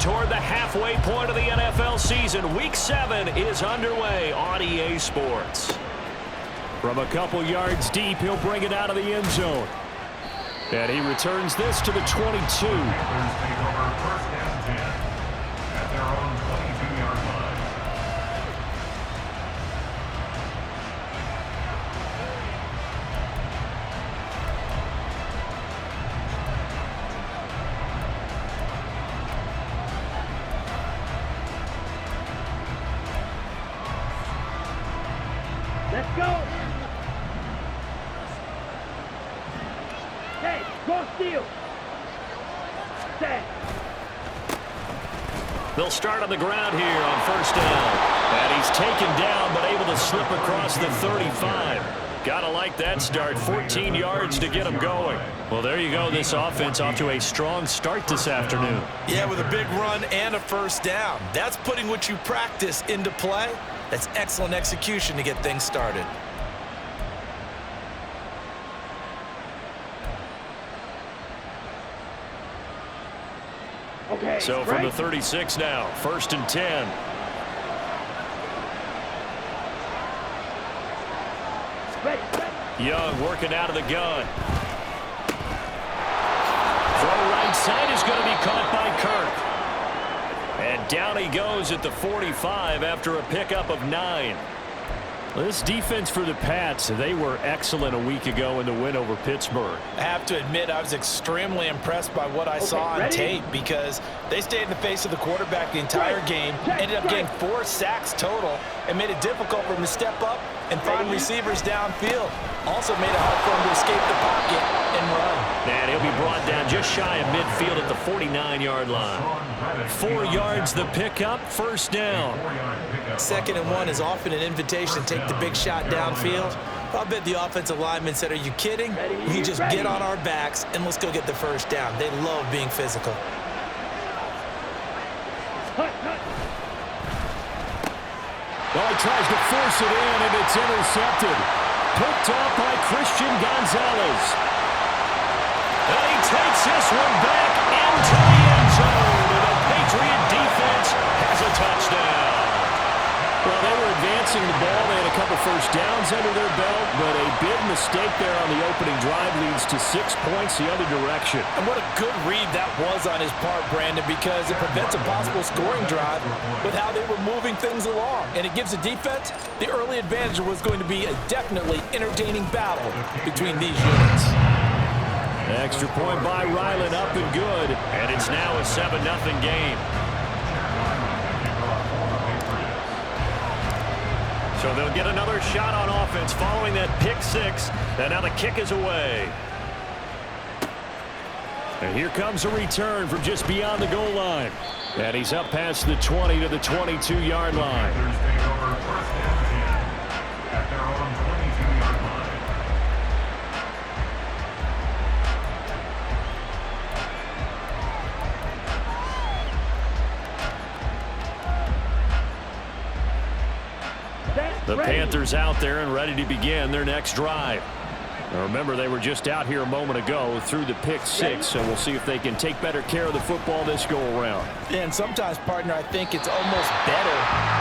toward the halfway point of the NFL season. Week 7 is underway on EA Sports. From a couple yards deep, he'll bring it out of the end zone. And he returns this to the 22. Let's go! Hey, go steal! Set! They'll start on the ground here on first down. And he's taken down, but able to slip across the 35. Gotta like that start. 14 yards to get him going. Well, there you go. This offense off to a strong start this afternoon. Yeah, with a big run and a first down. That's putting what you practice into play. That's excellent execution to get things started. Okay, so from the 36 now, first and 10. Young working out of the gun. Throw right side is going to be caught by Kirk. And down he goes at the 45 after a pickup of 9. This defense for the Pats, they were excellent a week ago in the win over Pittsburgh. I have to admit, I was extremely impressed by what I saw on tape because they stayed in the face of the quarterback the entire game, ended up getting 4 sacks total, and made it difficult for him to step up and find receivers downfield. Also made it hard for him to escape the pocket and run. And he'll be brought down just shy of midfield at the 49-yard line. 4 yards the pickup, first down. 2nd and 1 is often an invitation to take the big shot downfield. I'll bet the offensive lineman said, are you kidding? We just get on our backs and let's go get the first down. They love being physical. Well, he tries to force it in, and it's intercepted. Picked off by Christian Gonzalez. And he takes this one back into the end zone. And the Patriot defense has a touchdown. Well, they were advancing the ball. They had a couple first downs under their belt, but a big mistake there on the opening drive leads to 6 points the other direction. And what a good read that was on his part, Brandon, because it prevents a possible scoring drive with how they were moving things along. And it gives the defense the early advantage. Was going to be a definitely entertaining battle between these units. Extra point by Ryland, up and good. And it's now a 7-0 game. So they'll get another shot on offense following that pick 6. And now the kick is away. And here comes a return from just beyond the goal line. And he's up past the 20 to the 22-yard line. The Panthers out there and ready to begin their next drive. Now remember, they were just out here a moment ago through the pick 6, so we'll see if they can take better care of the football this go-around. And sometimes, partner, I think it's almost better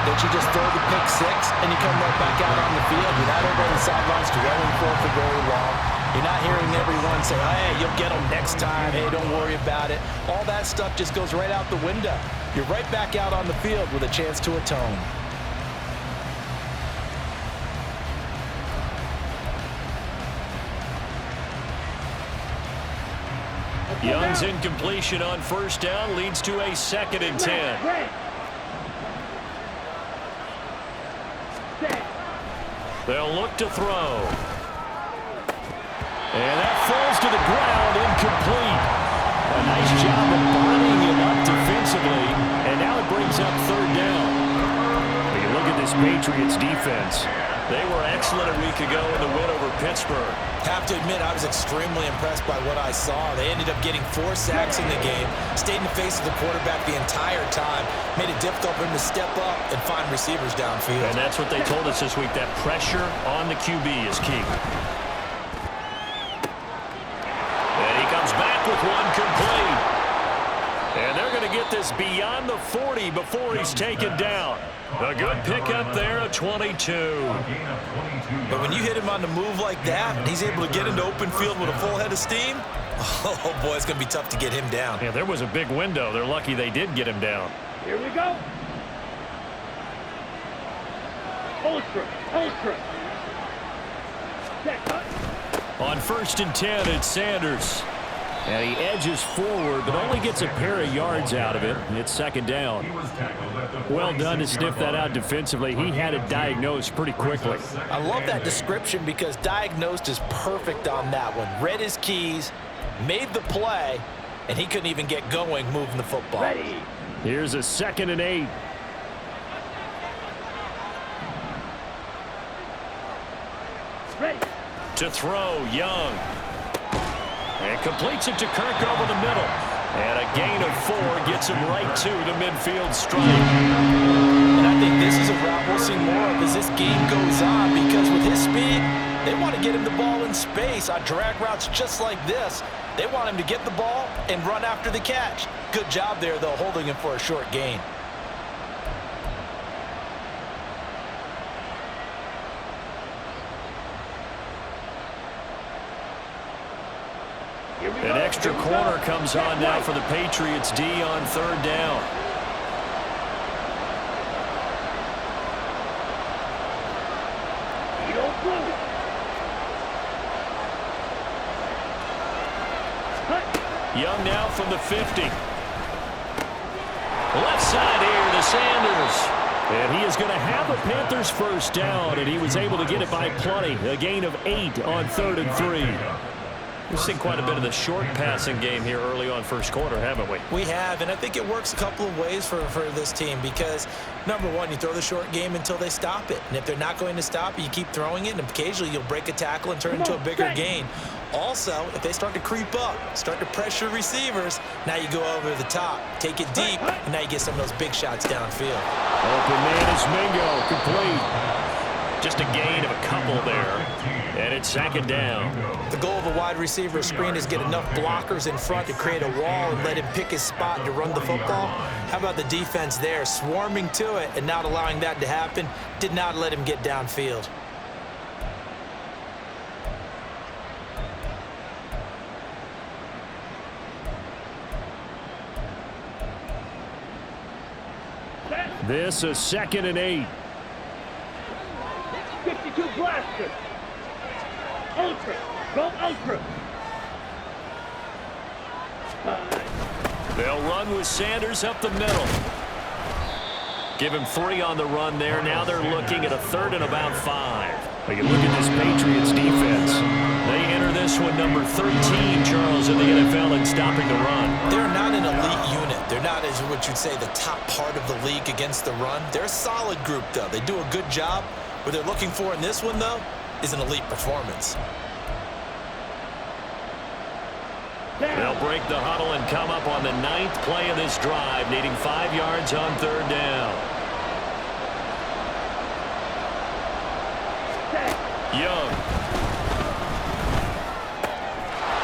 that you just throw the pick 6 and you come right back out on the field. You're not over on the sidelines dwelling for very long. You're not hearing everyone say, hey, you'll get them next time. Hey, don't worry about it. All that stuff just goes right out the window. You're right back out on the field with a chance to atone. Young's incompletion on first down leads to a 2nd and 10. They'll look to throw. And that falls to the ground, incomplete. A nice job of bodying him up defensively, and now it brings up 3rd down. When you look at this Patriots defense, they were excellent a week ago in the win over Pittsburgh. Have to admit, I was extremely impressed by what I saw. They ended up getting 4 sacks in the game, stayed in the face of the quarterback the entire time, made it difficult for him to step up and find receivers downfield. And that's what they told us this week, that pressure on the QB is key. And he comes back with one complete. And they're going to get this beyond the 40 before he's taken down. A good pickup there, a 22. But when you hit him on the move like that, and he's able to get into open field with a full head of steam, oh boy, it's going to be tough to get him down. Yeah, there was a big window. They're lucky they did get him down. Here we go. Ultra. Set cut. On 1st and 10, it's Sanders. And he edges forward, but only gets a pair of yards out of it. It's 2nd down. Well done to sniff that out defensively. He had it diagnosed pretty quickly. I love that description because diagnosed is perfect on that one. Read his keys, made the play, and he couldn't even get going moving the football. Ready. Here's a 2nd and 8. Ready. To throw, Young. And completes it to Kirk over the middle. And a gain of 4 gets him right to the midfield stripe. And I think this is a route we'll see more of as this game goes on because with his speed, they want to get him the ball in space on drag routes just like this. They want him to get the ball and run after the catch. Good job there, though, holding him for a short gain. An extra corner comes on now for the Patriots D on 3rd down. Young now from the 50. Left side here to Sanders. And he is going to have a Panthers 1st down, and he was able to get it by plenty. A gain of 8 on 3rd and 3. We've seen quite a bit of the short passing game here early on 1st quarter, haven't we? We have, and I think it works a couple of ways for this team because, number one, you throw the short game until they stop it. And if they're not going to stop it, you keep throwing it, and occasionally you'll break a tackle and turn into a bigger gain. Also, if they start to creep up, start to pressure receivers, now you go over the top, take it deep, and now you get some of those big shots downfield. Open man is Mingo, complete. Just a gain of a couple there, and it's 2nd down. The goal of a wide receiver screen is get enough blockers in front to create a wall and let him pick his spot to run the football. How about the defense there, swarming to it and not allowing that to happen, did not let him get downfield. This is 2nd and 8. 52 blaster. Ultra. Go ultra. They'll run with Sanders up the middle. Give him 3 on the run there. Now they're looking at a 3rd and about 5. We can look at this Patriots defense. They enter this one number 13, Charles, in the NFL in stopping the run. They're not an elite unit. They're not, as what you'd say, the top part of the league against the run. They're a solid group, though. They do a good job. What they're looking for in this one, though, is an elite performance. They'll break the huddle and come up on the 9th play of this drive, needing 5 yards on 3rd down. Young.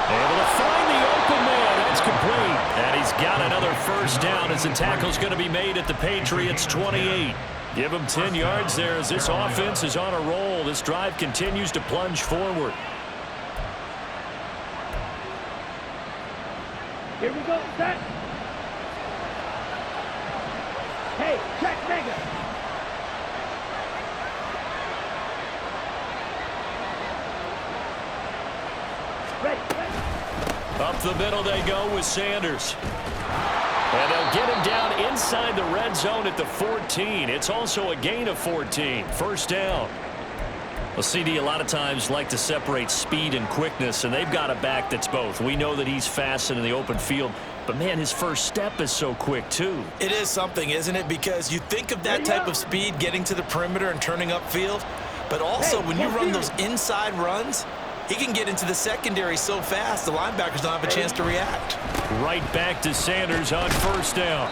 Able to find the open man. That's complete. And he's got another 1st down as the tackle's going to be made at the Patriots 28. Give him 10 yards there as this offense is on a roll. This drive continues to plunge forward. Here we go, set. Hey, check mega. Ready. Up the middle they go with Sanders. And they'll get him down inside the red zone at the 14. It's also a gain of 14. 1st down. Well, CD, a lot of times like to separate speed and quickness, and they've got a back that's both. We know that he's fast in the open field, but, man, his first step is so quick, too. It is something, isn't it? Because you think of that type of speed getting to the perimeter and turning upfield, but also when you run those inside runs, he can get into the secondary so fast the linebackers don't have a chance to react. Right back to Sanders on 1st down.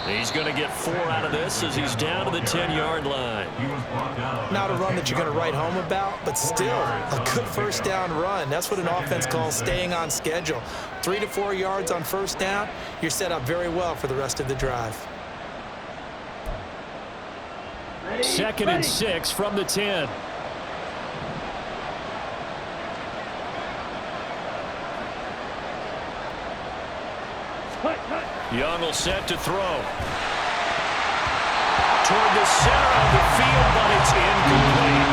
He's going to get 4 out of this as he's down to the 10-yard line. Not a run that you're going to write home about, but still a good first down run. That's what an offense calls staying on schedule. 3 to 4 yards on first down, you're set up very well for the rest of the drive. 2nd and 6 from the 10. Young will set to throw. Toward the center of the field, but it's incomplete.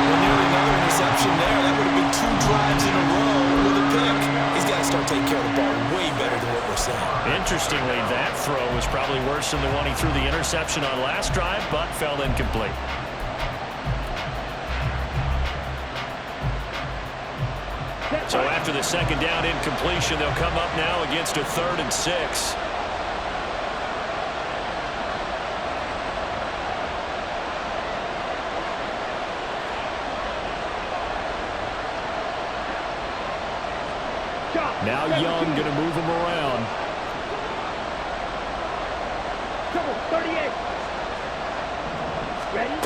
Well, nearly another interception there. That would have been 2 drives in a row with a pick. He's got to start taking care of the ball way better than what we're seeing. Interestingly, that throw was probably worse than the one he threw the interception on last drive, but fell incomplete. So after the 2nd down incompletion, they'll come up now against a 3rd and 6. Now Young going to move him around. 38. Ready?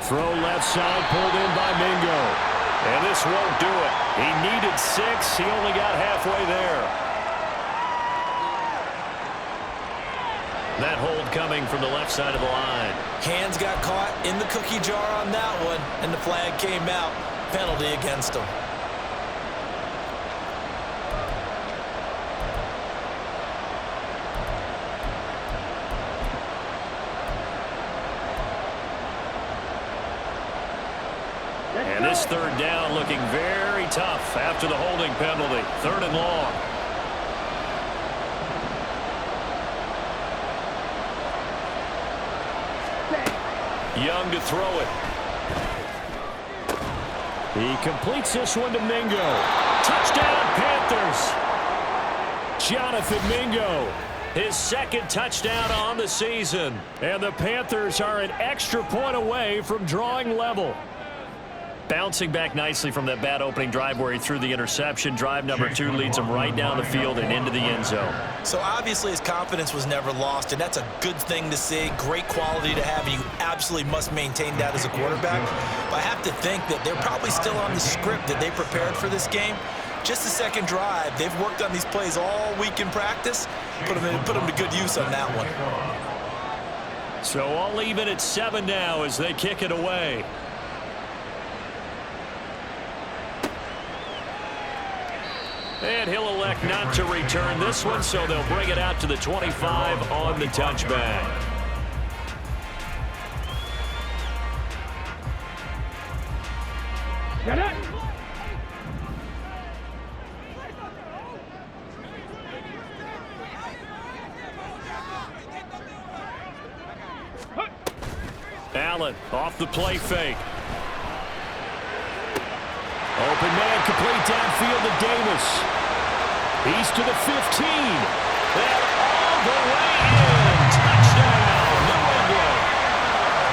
Throw left side, pulled in by Mingo. And this won't do it. He needed 6. He only got halfway there. That hold coming from the left side of the line. Hands got caught in the cookie jar on that one, and the flag came out. Penalty against him. And this 3rd down looking very tough after the holding penalty. 3rd and long. Young to throw it. He completes this one to Mingo. Touchdown, Panthers. Jonathan Mingo, his 2nd touchdown on the season. And the Panthers are an extra point away from drawing level. Bouncing back nicely from that bad opening drive where he threw the interception. Drive number 2 leads him right down the field and into the end zone. So obviously his confidence was never lost, and that's a good thing to see. Great quality to have, and you absolutely must maintain that as a quarterback. But I have to think that they're probably still on the script that they prepared for this game. Just the 2nd drive. They've worked on these plays all week in practice. Put them to good use on that one. So all even at 7 now as they kick it away. And he'll elect not to return this one, so they'll bring it out to the 25 on the touchback. Get it! Allen off the play fake. Open man complete downfield to Davis. He's to the 15. And all the way in. Touchdown, New England.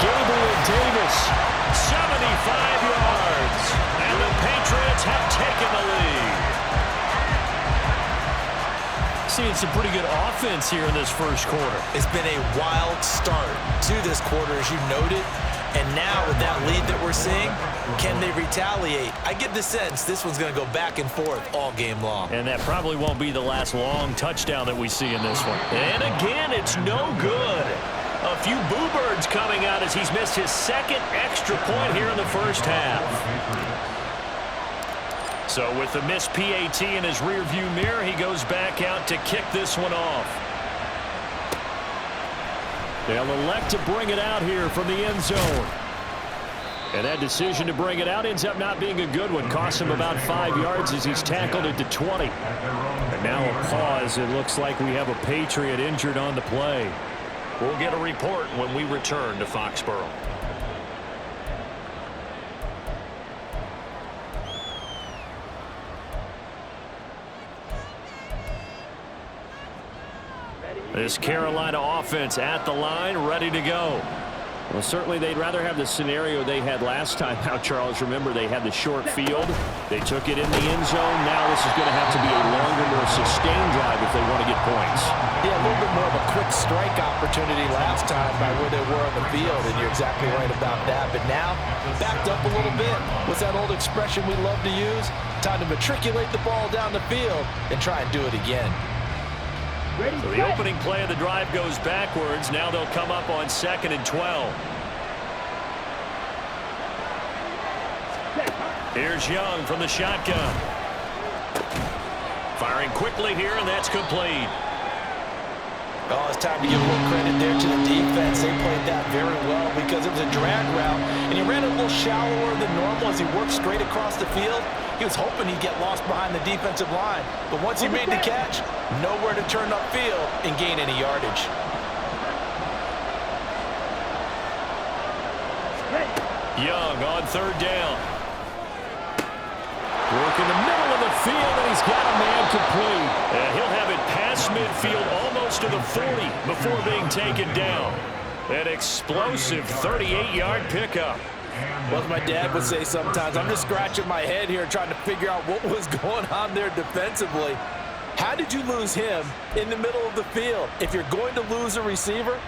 Gabriel Davis, 75 yards. And the Patriots have taken the lead. Seeing some pretty good offense here in this first quarter. It's been a wild start to this quarter, as you noted. And now with that lead that we're seeing, can they retaliate? I get the sense this one's going to go back and forth all game long. And that probably won't be the last long touchdown that we see in this one. And again, it's no good. A few boo birds coming out as he's missed his 2nd extra point here in the first half. So with the missed PAT in his rearview mirror, he goes back out to kick this one off. They'll elect to bring it out here from the end zone. And that decision to bring it out ends up not being a good one. Costs him about 5 yards as he's tackled it to 20. And now a pause. It looks like we have a Patriot injured on the play. We'll get a report when we return to Foxborough. This Carolina offense at the line, ready to go. Well, certainly they'd rather have the scenario they had last time out, Charles. Remember, they had the short field. They took it in the end zone. Now this is going to have to be a longer, more sustained drive if they want to get points. Yeah, a little bit more of a quick strike opportunity last time by where they were on the field, and you're exactly right about that. But now, backed up a little bit. What's that old expression we love to use? Time to matriculate the ball down the field and try and do it again. So the opening play of the drive goes backwards. Now they'll come up on 2nd and 12. Here's Young from the shotgun. Firing quickly here, and that's complete. Oh, it's time to give a little credit there to the defense. They played that very well because it was a drag route, and he ran a little shallower than normal as he worked straight across the field. He was hoping he'd get lost behind the defensive line, but once he made the catch, nowhere to turn upfield and gain any yardage. Young on 3rd down. Work in the middle of the field, and he's got a man complete. And he'll have it past midfield almost to the 40 before being taken down. An explosive 38-yard pickup. Well, as my dad would say sometimes, I'm just scratching my head here trying to figure out what was going on there defensively. How did you lose him in the middle of the field? If you're going to lose a receiver,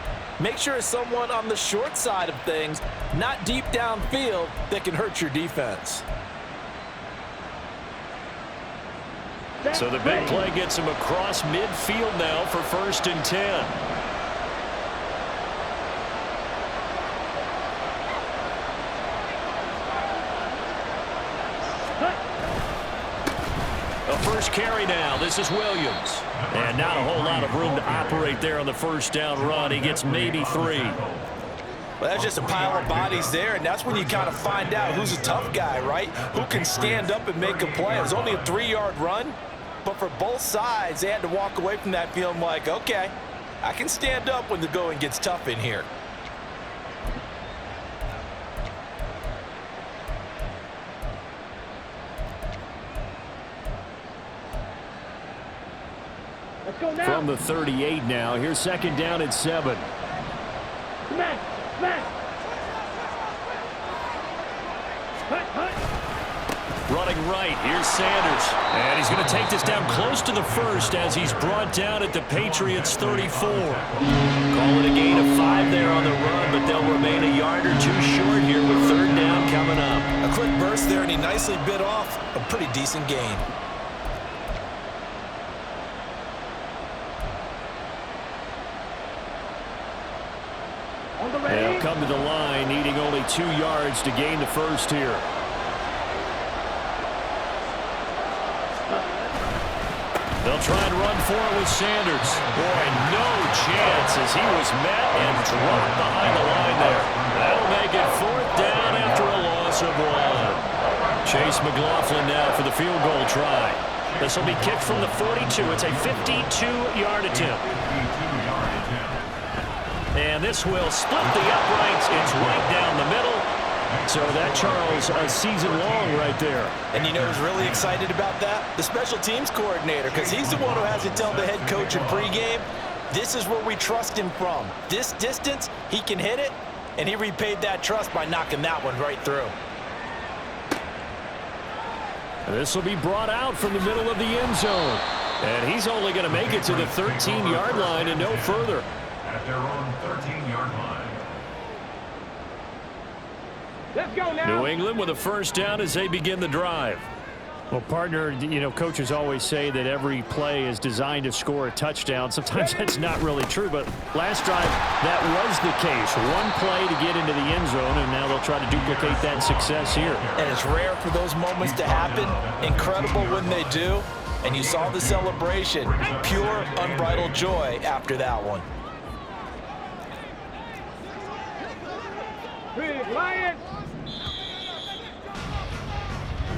make sure it's someone on the short side of things, not deep downfield, that can hurt your defense. So the big play gets him across midfield now for 1st and 10. A first carry now. This is Williams. And not a whole lot of room to operate there on the 1st down run. He gets maybe 3. Well, that's just a pile of bodies there, and that's when you kind of find out who's a tough guy, right? Who can stand up and make a play. It was only a 3-yard run, but for both sides, they had to walk away from that feeling like, okay, I can stand up when the going gets tough in here. Let's go now. From the 38 now. Here's 2nd down and 7. Smash, smash. Hut, hut. Running right, here's Sanders. And he's going to take this down close to the 1st as he's brought down at the Patriots' 34. Call it a gain of 5 there on the run, but they'll remain a yard or 2 short here with 3rd down coming up. A quick burst there, and he nicely bit off a pretty decent gain. They'll come to the line, needing only 2 yards to gain the 1st here. They'll try and run for it with Sanders. Boy, no chance as he was met and dropped behind the line there. That'll make it 4th down after a loss of 1. Chase McLaughlin now for the field goal try. This will be kicked from the 42. It's a 52-yard attempt. And this will split the uprights. It's right down the middle. So that, Charles, a season long right there. And you know who's really excited about that? The special teams coordinator, because he's the one who has to tell the head coach in pregame, this is where we trust him from. This distance, he can hit it, and he repaid that trust by knocking that one right through. This will be brought out from the middle of the end zone. And he's only going to make it to the 13-yard line and no further. At their own 13-yard line. Let's go now. New England with a 1st down as they begin the drive. Well, partner, you know, coaches always say that every play is designed to score a touchdown. Sometimes that's not really true, but last drive, that was the case. 1 play to get into the end zone, and now they'll try to duplicate that success here. And it's rare for those moments to happen. Incredible when they do. And you saw the celebration. Pure, unbridled joy after that one. Big Lions.